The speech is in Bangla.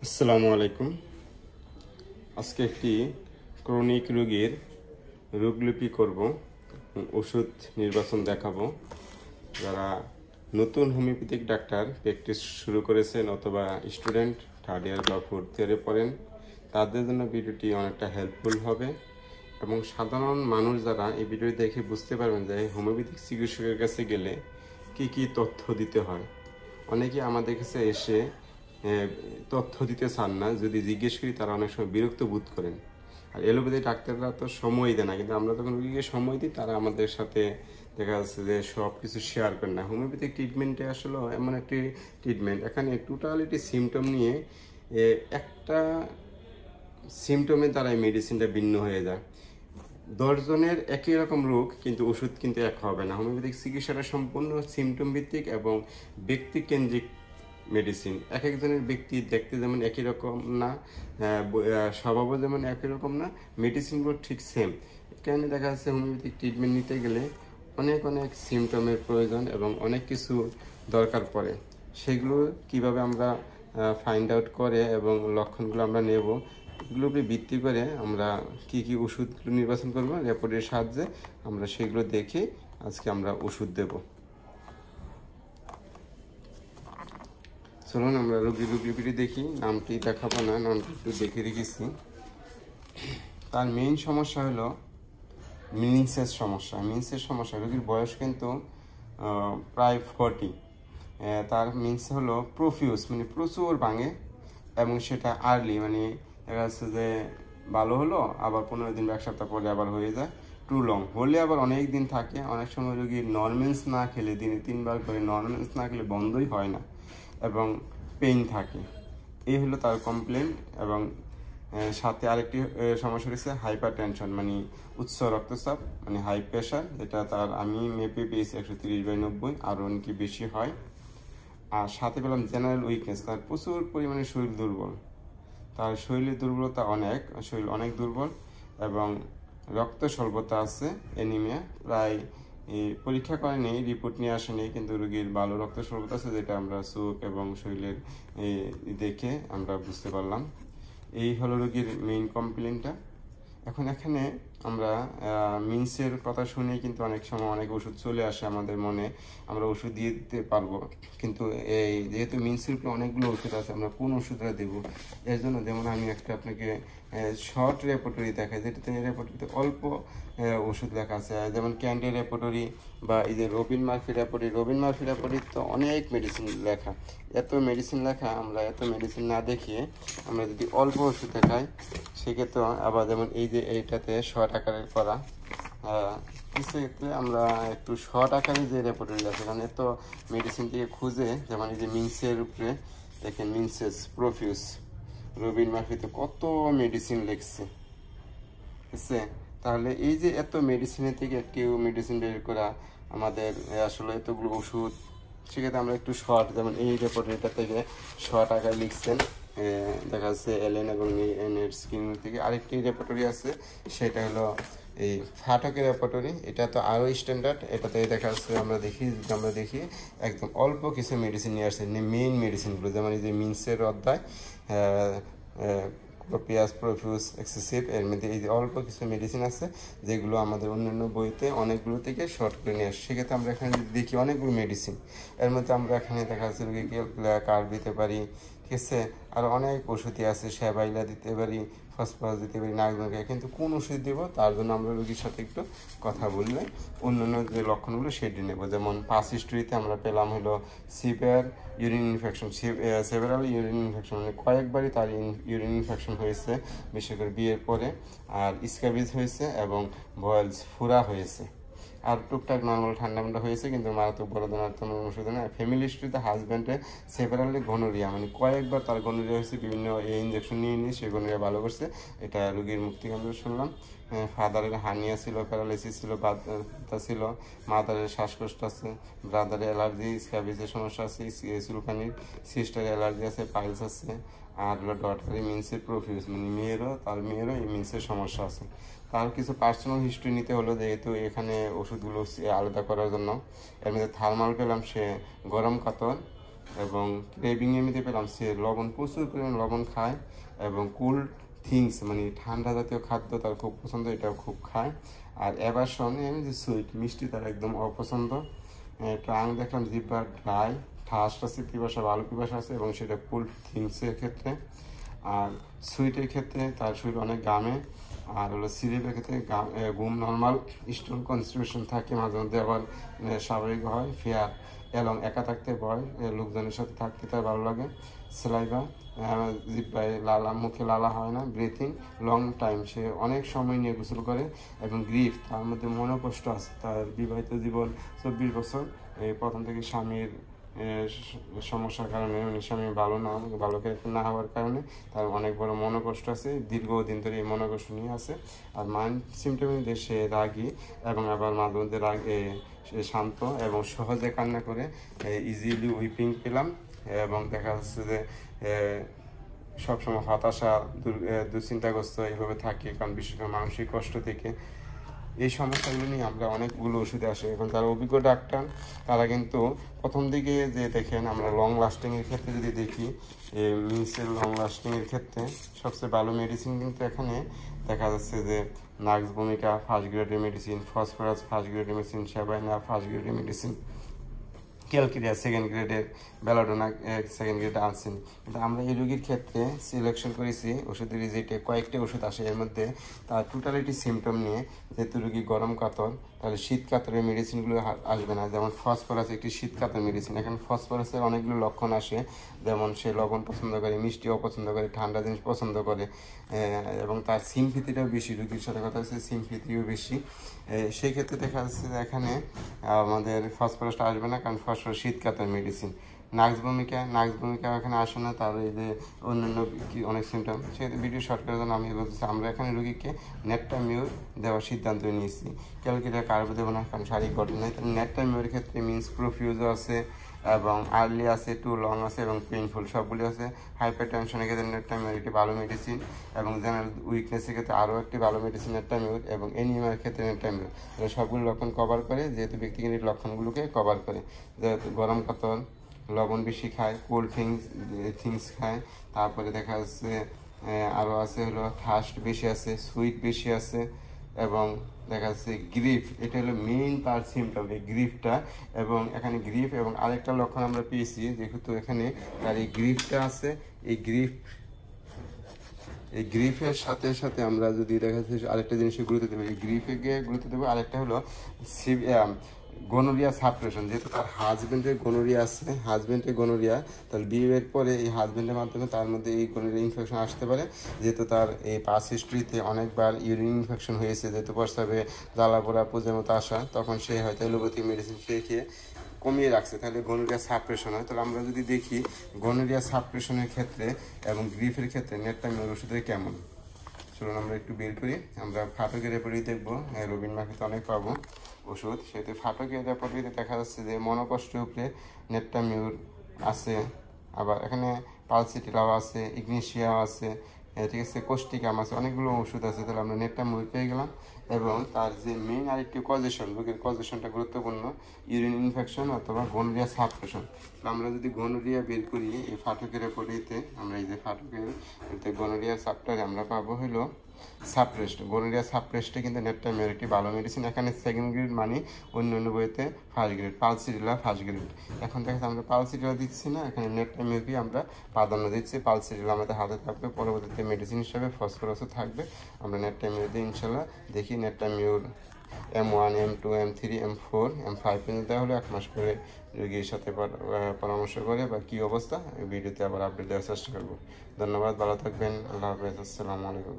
আসসালামু আলাইকুম। আজকে একটি ক্রনিক রোগীর রোগলিপি করব, ওষুধ নির্বাচন দেখাবো। যারা নতুন হোমিওপ্যাথিক ডাক্তার প্র্যাকটিস শুরু করেছেন অথবা স্টুডেন্ট থার্ড ইয়ার বা ফোর্থ ইয়ারে পড়েন, তাদের জন্য ভিডিওটি অনেকটা হেল্পফুল হবে। এবং সাধারণ মানুষ যারা এই ভিডিও দেখে বুঝতে পারবেন যে হোমিওপ্যাথিক চিকিৎসকের কাছে গেলে কি কি তথ্য দিতে হয়। অনেকে আমাদের কাছে এসে তথ্য দিতে চান না, যদি জিজ্ঞেস করি তারা অনেক সময় বিরক্ত বোধ করেন। আর এলোপ্যাথি ডাক্তাররা তো সময় দেয় না, কিন্তু আমরা যখন রোগীকে সময় দিই তারা আমাদের সাথে দেখা যাচ্ছে যে সব কিছু শেয়ার করেন না। হোমিওপ্যাথিক ট্রিটমেন্টে আসলে এমন একটি ট্রিটমেন্ট, এখানে টোটালিটি সিমটম নিয়ে একটা সিমটমের দ্বারাই মেডিসিনটা ভিন্ন হয়ে যায়। 10 জনের একই রকম রোগ, কিন্তু ওষুধ কিন্তু এক হবে না। হোমিওপ্যাথিক চিকিৎসাটা সম্পূর্ণ সিমটম ভিত্তিক এবং ব্যক্তিকেন্দ্রিক মেডিসিন। এক একজনের ব্যক্তি দেখতে যেমন একই রকম না, স্বভাবও যেমন একই রকম না, মেডিসিনগুলো ঠিক সেম। এখানে দেখা যাচ্ছে হোমিওপ্যাথিক ট্রিটমেন্ট নিতে গেলে অনেক অনেক সিমটমের প্রয়োজন এবং অনেক কিছু দরকার পড়ে। সেগুলো কিভাবে আমরা ফাইন্ড আউট করে এবং লক্ষণগুলো আমরা নেব, এগুলোর উপরে ভিত্তি করে আমরা কি কি ওষুধগুলো নির্বাচন করব, রেপোর্টের সাহায্যে আমরা সেগুলো দেখে আজকে আমরা ওষুধ দেব। চলুন আমরা রোগীর রোগলিপিটি দেখি। নামটি দেখাবো না, নামটি একটু দেখে রেখেছি। তার মেইন সমস্যা হলো মিনিংসের সমস্যা। মিন্সের সমস্যা, রোগীর বয়স কিন্তু প্রায় 40। তার মিন্স হলো প্রফিউস, মানে প্রচুর ভাঙে এবং সেটা আর্লি, মানে দেখা যাচ্ছে যে ভালো হলো আবার 15 দিন বা 1 সপ্তাহ পরে আবার হয়ে যায়। টু লং হলে আবার অনেক দিন থাকে। অনেক সময় রোগীর নরমেন্স না খেলে, দিনে 3 বার করে নরমেন্স না খেলে বন্ধই হয় না এবং পেইন থাকে। এই হলো তার কমপ্লেন। এবং সাথে আরেকটি সমস্যা রয়েছে হাইপার টেনশন, মানে উচ্চ রক্তচাপ, মানে হাই প্রেশার, যেটা তার আমি মেপে পেয়েছি 130/90, আরও অনেক বেশি হয়। আর সাথে পেলাম জেনারেল উইকনেস, তার প্রচুর পরিমাণে শরীর দুর্বল, তার শরীরের দুর্বলতা অনেক, শরীর অনেক দুর্বল এবং রক্ত স্বল্পতা আছে, অ্যানিমিয়া। প্রায় পরীক্ষা করেনি, রিপোর্ট নিয়ে আসেনি, কিন্তু রোগীর ভালো রক্ত স্বল্পতা আছে, যেটা আমরা চোখ এবং শরীরের দেখে আমরা বুঝতে পারলাম। এই হলো রোগীর মেইন কমপ্লেনটা। এখন এখানে আমরা মিন্সের কথা শুনে কিন্তু অনেক সময় অনেক ওষুধ চলে আসে আমাদের মনে, আমরা ওষুধ দিয়ে দিতে পারবো। কিন্তু এই যেহেতু মিন্সের উপরে অনেকগুলো ওষুধ আছে, আমরা কোন ওষুধটা দেবো, এর জন্য যেমন আমি একটা আপনাকে শর্ট রেপোর্টরি দেখাই, যেটাতে রেপোর্টরিতে অল্প ওষুধ লেখা আছে, যেমন ক্যান্ডি রেপোর্টরি বা এই যে রবিন মার্ফি রেপোর্টরি। রবিন মার্ফি রেপোর্টরি তো অনেক মেডিসিন লেখা, এত মেডিসিন লেখা, আমরা এত মেডিসিন না দেখিয়ে আমরা যদি অল্প ওষুধ দেখাই সেক্ষেত্রে আবার, যেমন এই যে এইটাতে শর্ট আকারের করা, সেক্ষেত্রে আমরা একটু শর্ট আকারে যে রেপোর্টরি আছে, কারণ এত মেডিসিন থেকে খুঁজে, যেমন এই যে মিন্সের উপরে দেখেন, মিন্সেস প্রফিউস, রবিন মার্ফিতে কত মেডিসিন লিখছে, বুঝছে? তাহলে এই যে এত মেডিসিনের থেকে একটি মেডিসিন বের করা আমাদের আসলে এতগুলো ওষুধ, সেক্ষেত্রে আমরা একটু শর্ট, যেমন এই রেপোর্টরিটা থেকে শর্ট আকারে লিখছেন, দেখা যাচ্ছে এলএন এবং এনের স্ক্রিন থেকে। আরেকটি রেপোর্টরি আছে, সেটা হলো এই ফাটকের রেপোর্টরি। এটা তো আরও স্ট্যান্ডার্ড, এটাতে দেখা যাচ্ছে আমরা দেখি একদম অল্প কিছু মেডিসিন নিয়ে আসছে, মেইন মেডিসিনগুলো, যেমন এই যে মিন্সের অধ্যায়, পেঁয়াজ প্রফিউস এক্সেসিভ, এর মধ্যে এই যে অল্প কিছু মেডিসিন আছে যেগুলো আমাদের অন্যান্য বইতে অনেকগুলো থেকে শর্ট করে নিয়ে আসে। সেক্ষেত্রে আমরা এখানে দেখি অনেকগুলো মেডিসিন, এর মধ্যে আমরা এখানে দেখা যাচ্ছে রোগীকে কার্ড দিতে পারি, ঠিক আছে, আর অনেক ওষুধই আছে, সেবাইলা দিতে পারি, ফসফরাস দিতে পারি, নাগরকে। কিন্তু কোন ওষুধ দেবো তার জন্য আমরা রোগীর সাথে একটু কথা বললে অন্যান্য যে লক্ষণগুলো সেটি নেব। যেমন পাস হিস্ট্রিতে আমরা পেলাম হলো severe urine infection, several urine infection, মানে কয়েকবারই তার ইউরিন ইনফেকশন হয়েছে, বিশেষ করে বিয়ের পরে, আর স্ক্যাবিজ হয়েছে এবং ভয়েলস ফুরা হয়েছে, আর টুকটাক নর্মাল ঠান্ডা মান্ডা হয়েছে, কিন্তু মারাত্মক বড় ধরনের কোনো ওষুধ না। ফ্যামিলি হিস্ট্রিতে হাজব্যান্ডে সেভারালি গনোরিয়া, মানে কয়েকবার তার গনোরিয়া হয়েছে, বিভিন্ন ইঞ্জেকশন নিয়ে সে গনোরিয়া ভালো করছে, এটা রোগীর মুখ থেকে আমরা শুনলাম। ফাদারের হার্নিয়া ছিল, প্যারালাইসিস ছিল, বাতা ছিল, মাদারের শ্বাসকষ্ট আছে, ব্রাদারের অ্যালার্জি, স্ক্যাবিজের সমস্যা আছে, চুলকানির, সিস্টারের অ্যালার্জি আছে, পাইলস আছে, আর হলো ডটারি মিন্সের প্রফিউস, মানে তার মেয়েরও এই মিন্সের সমস্যা আছে। তার কিছু পার্সোনাল হিস্ট্রি নিতে হলো, যেহেতু এখানে ওষুধগুলো আলাদা করার জন্য। এর মধ্যে থার্মাল পেলাম, সে গরম কাতর, এবং ক্রেভিং এমনিতে পেলাম, সে লবণ প্রচুর পরিমাণ লবণ খায় এবং কোল্ড থিংস মানে ঠান্ডা জাতীয় খাদ্য তার খুব পছন্দ, এটাও খুব খায়। আর অ্যাভারশন এমনি যে সুইট মিষ্টি তার একদম অপছন্দ। ট্রাং দেখলাম জিহ্বা ড্রাই, ঠাস টাসের পিপাসা ভালো পিপাসা আছে এবং সেটা কোল্ড থিংসের ক্ষেত্রে। আর সুইটের ক্ষেত্রে তার শরীর অনেক গামে। আর হলো সিরিপের ক্ষেত্রে ঘুম নর্মাল, স্টোন কনস্টিটিউশন থাকে, মাঝে মধ্যে আবার স্বাভাবিক হয়। ফেয়ার এবং একা থাকতে ভয়, লোকজনের সাথে থাকতে তার ভালো লাগে। সেলাইভা জিহ্বায় লালা, মুখে লালা হয় না। ব্রিথিং লং টাইম, সে অনেক সময় নিয়ে গোসল করে। এবং গ্রিফ, তার মধ্যে মনোকষ্ট আছে। তার বিবাহিত জীবন 24 বছর, এই প্রথম থেকে স্বামীর সমস্যার কারণে, মানে স্বামী ভালো ক্যারেক্টার না হওয়ার কারণে তার অনেক বড় মনোকষ্ট আছে, দীর্ঘদিন ধরে এই মনোকষ্ট নিয়ে আছে। আর মাইন্ড সিমটম সে রাগী এবং আবার মাঝে মধ্যে সে শান্ত এবং সহজে কান্না করে, ইজিলি উইপিং পেলাম। এবং দেখা যাচ্ছে যে সবসময় হতাশা, দুশ্চিন্তাগ্রস্ত এইভাবে থাকে, কারণ বিশেষ করে মানসিক কষ্ট থেকে। এই সমস্যাগুলো নিয়ে আমরা অনেকগুলো ওষুধে আসে। এখন যারা অভিজ্ঞ ডাক্তার তারা কিন্তু প্রথম দিকে যে দেখেন, আমরা লং লাস্টিংয়ের ক্ষেত্রে যদি দেখি, মিন্সের লং লাস্টিংয়ের ক্ষেত্রে সবচেয়ে ভালো মেডিসিন কিন্তু এখানে দেখা যাচ্ছে যে নাক্স ভূমিকা ফার্স্ট গ্রেডের মেডিসিন, ফসফরাস ফার্স্ট গ্রেডের মেডিসিন, সেবাইনা ফার্স্ট গ্রেডের মেডিসিন, ক্যালকেরিয়া সেকেন্ড গ্রেডের, বেলাডোনা সেকেন্ড গ্রেডে আনছেন। কিন্তু আমরা এই রোগীর ক্ষেত্রে সিলেকশন করেছি ওষুধের রিজিটে কয়েকটি ওষুধ আসে, এর মধ্যে তার টোটালিটি সিমটম নিয়ে। যেহেতু রোগী গরম কাতর, তাহলে শীত কাতরের মেডিসিনগুলো আসবে না। যেমন ফসফরাস একটি শীত কাতর মেডিসিন, এখানে ফসফরাসের অনেকগুলো লক্ষণ আসে, যেমন সে লবণ পছন্দ করে, মিষ্টি অপছন্দ করে, ঠান্ডা জিনিস পছন্দ করে, এবং তার সিমফিতিটাও বেশি, রোগীর সাথে কথা হচ্ছে সিমফিতিও বেশি। সেই ক্ষেত্রে দেখা যাচ্ছে যে এখানে আমাদের ফসফরাসটা আসবে না, কারণ ফসফরাস শীত কাতর মেডিসিন। নাক্স ভূমিকা এখানে আসে না, তার এই যে অন্যান্য কি অনেক সিমটম, সেক্ষেত্রে ভিডিও শর্ট করার জন্য আমি বলতেছি আমরা এখানে রোগীকে নেট্টামিউর দেওয়ার সিদ্ধান্ত নিয়েছি। ক্যালকেরিয়া কার্ব দেবো না, কারণ শারীরিক গঠন নেই। তাহলে নেট্টামিউরের ক্ষেত্রে মিন্স প্রোফিউজও আছে এবং আর্লি আছে, টু লং আছে এবং পেইনফুল সবগুলি আছে। হাইপার টেনশনের ক্ষেত্রে নেট্টামিউর একটি ভালো মেডিসিন, এবং জেনারেল উইকনেসের ক্ষেত্রে আরও একটি ভালো মেডিসিন নেট্টামিউর, এবং এনিমিয়ার ক্ষেত্রে নেট্টামিউর। সবগুলো লক্ষণ কভার করে, যেহেতু ব্যক্তিগত লক্ষণগুলোকে কভার করে। যেহেতু গরম কাতর, লবণ বেশি খায়, কোল্ড থিংস খায়, তারপরে দেখা যাচ্ছে আরও আছে হলো থার্স্ট বেশি আছে, সুইট বেশি আছে, এবং দেখা যাচ্ছে গ্রিফ, এটা হলো মেইন তার সিমটম, এই গ্রিফটা। এবং এখানে গ্রিফ এবং আরেকটা লক্ষণ আমরা পেয়েছি, যেহেতু এখানে তার এই গ্রিফটা আছে, এই গ্রিফের সাথে সাথে আমরা যদি দেখা যাচ্ছে আরেকটা জিনিসের গুরুত্ব দেবো, এই গ্রিফে গিয়ে গুরুত্ব দেবো। আরেকটা হলো গনোরিয়া সাপ্রেশন, যেহেতু তার হাজবেন্ডের গনোরিয়া, তাহলে বিয়ের পরে এই হাজবেন্ডের মাধ্যমে তার মধ্যে এই গনোরিয়া ইনফেকশন আসতে পারে। যেহেতু তার এই পাস হিস্ট্রিতে অনেকবার ইউরিন ইনফেকশন হয়েছে, যেহেতু প্রস্রাবে জ্বালা পোড়া পুজোর মতো আসা, তখন সে হয়তো এলোপ্যাথিক মেডিসিন খেয়ে কমিয়ে রাখছে, তাহলে গনোরিয়া সাপ্রেশন হয়। তাহলে আমরা যদি দেখি গনোরিয়া সাপ্রেশনের ক্ষেত্রে এবং গ্রিফের ক্ষেত্রে নেট্টামিউর ওষুধের কেমন, চলুন আমরা একটু বের করি। আমরা ফাটকের রেপোর্টে দেখবো, রবিন মার্কেটে অনেক পাবো ওষুধ। সেহেতু ফাটকের রেপোর্টে দেখা যাচ্ছে যে মনোকষ্টের উপরে নেট্টামিউর আছে, আবার এখানে পালসিটিলাও আছে, ইগনেশিয়াও আছে, ঠিক আছে, কোস্টিকাম আছে, অনেকগুলো ওষুধ আছে। তাহলে আমরা নেট্টামিউর পেয়ে গেলাম। এবং তার যে মেইন আরেকটি কজেশন, রোগের কজেশনটা গুরুত্বপূর্ণ, ইউরিন ইনফেকশন অথবা গনোরিয়া সাপ্রেশন। আমরা যদি গনোরিয়া বের করি এই ফাটকের রেপোর্টেতে, আমরা এই যে ফাটকের গনোরিয়া সাপ্টারে আমরা পাবো হলো সাপ্রেস্ট। গনোরিয়া সাপ্রেস্টে কিন্তু নেট্টামিউর একটি ভালো মেডিসিন, এখানে সেকেন্ড গ্রেড মানে অন্য বইতে first grade, pulsatilla first grade. এখন দেখা যাচ্ছে আমরা পালসিটিলা দিচ্ছি না, এখানে নেট্টামিউরকে আমরা প্রাধান্য দিচ্ছি। পালসিটিলা আমাদের হাতে থাকবে, পরবর্তীতে মেডিসিন হিসাবে ফসফরাসও থাকবে। আমরা নেট্টামিউর দিয়ে ইনশাল্লাহ দেখি নেট্টামিউর M1, M2, M3, M4, M5 পর্যন্ত দেওয়া হলো 1 মাস করে রোগীর সাথে পরামর্শ করে বা কী অবস্থা ভিডিওতে আবার আপডেট দেওয়ার চেষ্টা করবো। ধন্যবাদ, ভালো থাকবেন, আল্লাহ হাফেজ, আসসালামু আলাইকুম।